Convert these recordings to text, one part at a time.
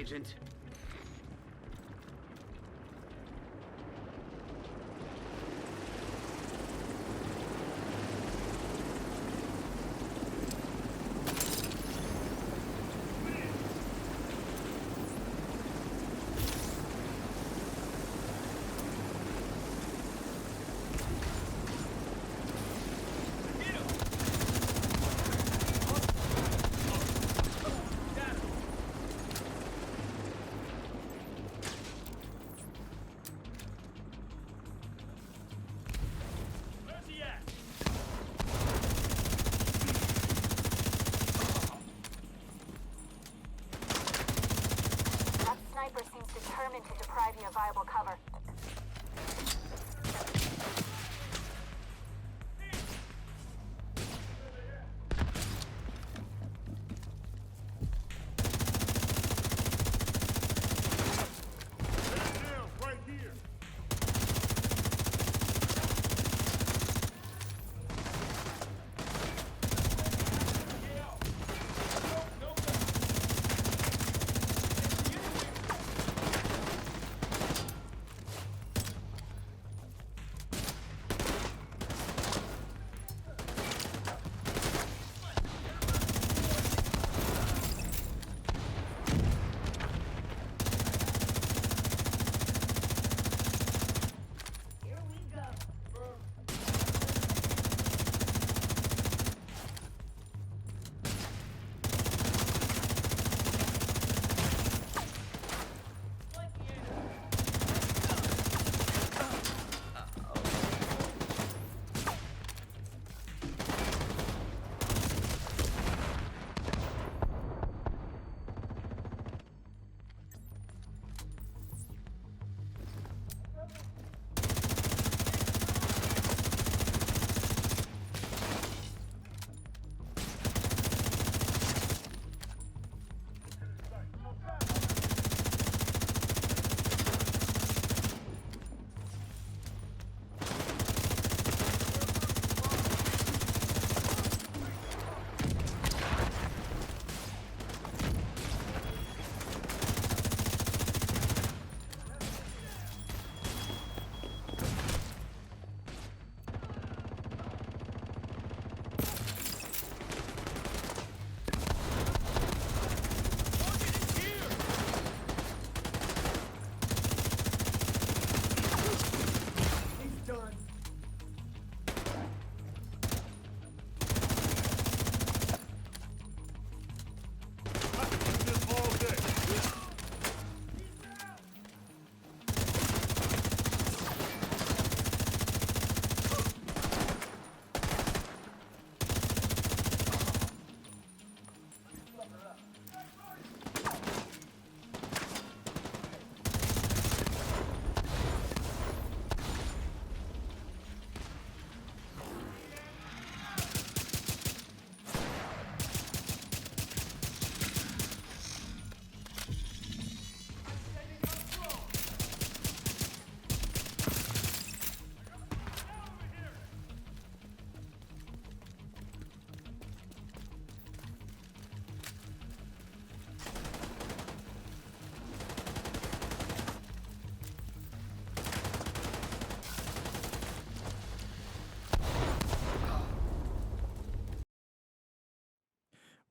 Agent. Seems determined to deprive you of viable cover. Right here.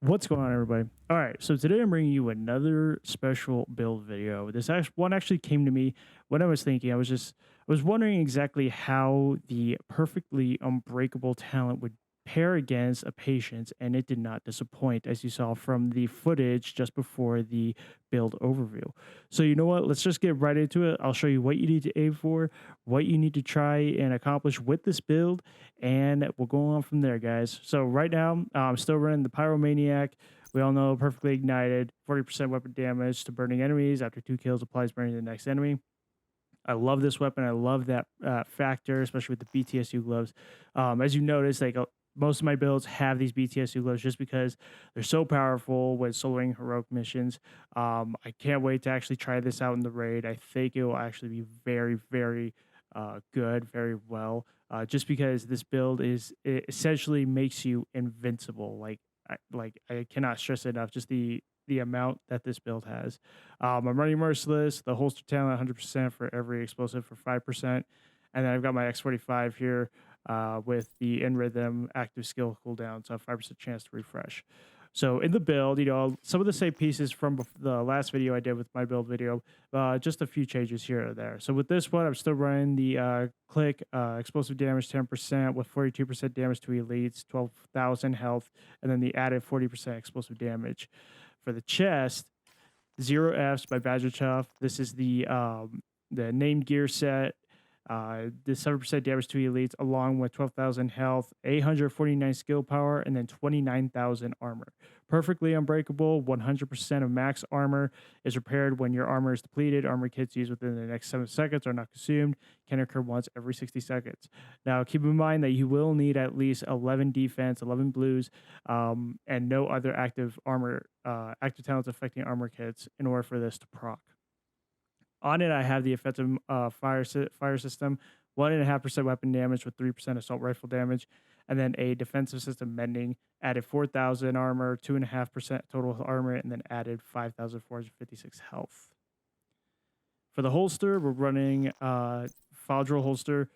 What's going on, everybody? All right, so today I'm bringing you another special build video. This one actually came to me when I was thinking. I was wondering exactly how the perfectly unbreakable talent would pair against a patient, and it did not disappoint, as you saw from the footage just before the build overview. So you know what? Let's just get right into it. I'll show you what you need to aim for, what you need to try and accomplish with this build, and we'll go on from there, guys. So right now, I'm still running the Pyromaniac. We all know perfectly ignited, 40% weapon damage to burning enemies. After 2 kills, applies burning to the next enemy. I love this weapon. I love that factor, especially with the BTSU gloves. As you notice, like most of my builds have these BTSU gloves just because they're so powerful with soloing heroic missions. I can't wait to actually try this out in the raid. I think it will actually be very, very good, very well. Just because this build it essentially makes you invincible. Like I cannot stress it enough. Just the the amount that this build has. I'm running Merciless, the holster talent 100% for every explosive for 5%. And then I've got my X45 here with the in rhythm active skill cooldown, so 5% chance to refresh. So in the build, some of the same pieces from the last video I did with my build video, just a few changes here or there. So with this one, I'm still running the click explosive damage 10% with 42% damage to elites, 12,000 health, and then the added 40% explosive damage. For the chest, Zero Fs by Badger Chuff. This is the named gear set. The 7% damage to elites, along with 12,000 health, 849 skill power, and then 29,000 armor. Perfectly unbreakable. 100% of max armor is repaired when your armor is depleted. Armor kits used within the next 7 seconds are not consumed. Can occur once every 60 seconds. Now, keep in mind that you will need at least 11 defense, 11 blues, and no other active talents affecting armor kits in order for this to proc. On it, I have the offensive fire system, 1.5% weapon damage with 3% assault rifle damage, and then a defensive system mending, added 4,000 armor, 2.5% total armor, and then added 5,456 health. For the holster, we're running Faldril holster,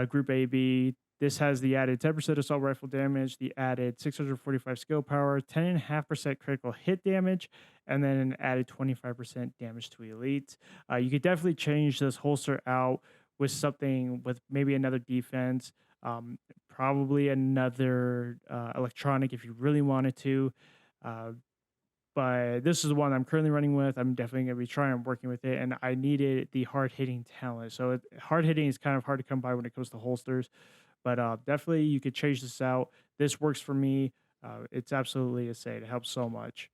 Group AB. This has the added 10% assault rifle damage, the added 645 skill power, 10.5% critical hit damage, and then an added 25% damage to elite. You could definitely change this holster out with something with maybe another defense, probably another electronic if you really wanted to. But this is the one I'm currently running with. I'm definitely going to be trying and working with it, and I needed the hard-hitting talent. So hard-hitting is kind of hard to come by when it comes to holsters. But definitely you could change this out. This works for me. It's absolutely a say. It helps so much.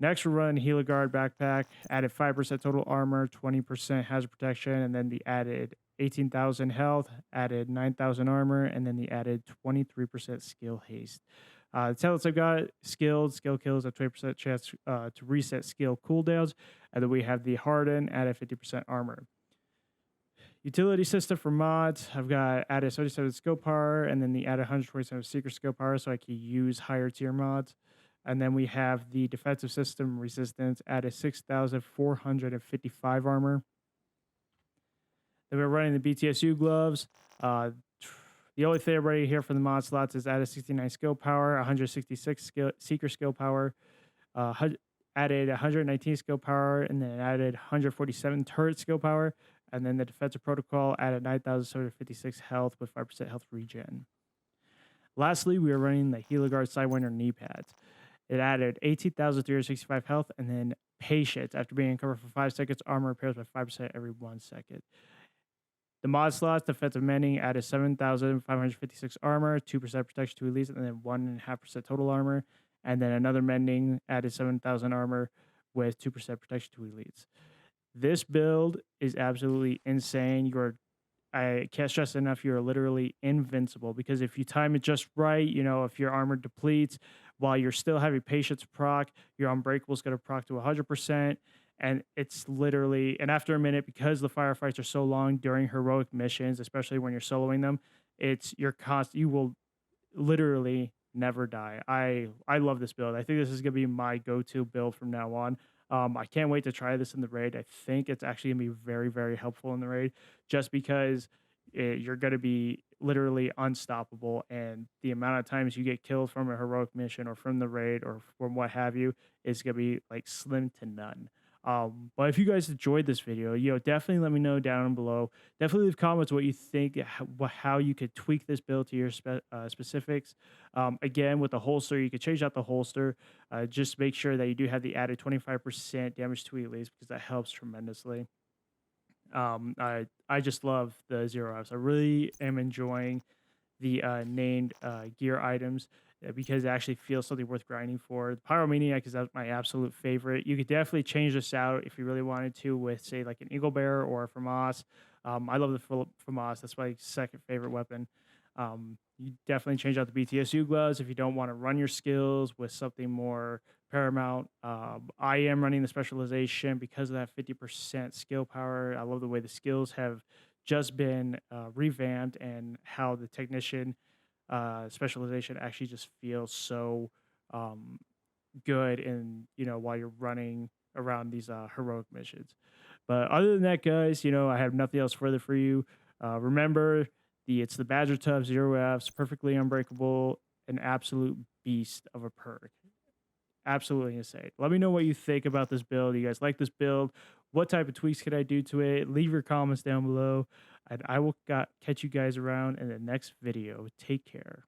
Next, we're running Heliguard backpack. Added 5% total armor, 20% hazard protection, and then the added 18,000 health, added 9,000 armor, and then the added 23% skill haste. The talents I've got, skill kills, a 20% chance to reset skill cooldowns, and then we have the harden, added 50% armor. Utility system for mods, I've got added 77 skill power, and then the added 127 secret skill power, so I can use higher tier mods. And then we have the defensive system resistance, added 6,455 armor. Then we're running the BTSU gloves. The only thing right here for the mod slots is added 69 skill power, 166 secret skill power, added 119 skill power, and then added 147 turret skill power. And then the defensive protocol added 9,756 health with 5% health regen. Lastly, we are running the Heliguard Sidewinder knee pads. It added 18,365 health, and then patience after being covered for 5 seconds. Armor repairs by 5% every 1 second. The mod slots, defensive mending, added 7,556 armor, 2% protection to elites, and then 1.5% total armor. And then another mending added 7,000 armor with 2% protection to elites. This build is absolutely insane. I can't stress enough, you're literally invincible, because if you time it just right, if your armor depletes while you're still having patience proc, your unbreakable is going to proc to 100%. And it's literally, and after a minute, because the firefights are so long during heroic missions, especially when you're soloing them, you will literally never die. I love this build. I think this is going to be my go-to build from now on. I can't wait to try this in the raid. I think it's actually going to be very, very helpful in the raid, just because you're going to be literally unstoppable, and the amount of times you get killed from a heroic mission or from the raid or from what have you is going to be like slim to none. But if you guys enjoyed this video, definitely let me know down below. Definitely leave comments what you think, how you could tweak this build to your specifics. Again, with the holster, you could change out the holster. Just make sure that you do have the added 25% damage to elites, because that helps tremendously. I just love the Zero Fs. I really am enjoying the named gear items, because it actually feels something worth grinding for. The Pyromaniac is my absolute favorite. You could definitely change this out if you really wanted to with, say, like an Eagle Bear or a FAMAS. I love the FAMAS. That's my second favorite weapon. You definitely change out the BTSU gloves if you don't want to run your skills with something more paramount. I am running the specialization because of that 50% skill power. I love the way the skills have just been revamped, and how the technician specialization actually just feels so good in, while you're running around these heroic missions. But other than that, guys, I have nothing else further for you. Remember, it's the Badger Tub 0Fs, perfectly unbreakable, an absolute beast of a perk. Absolutely insane. Let me know what you think about this build. You guys like this build? What type of tweaks could I do to it? Leave your comments down below, and I will catch you guys around in the next video. Take care.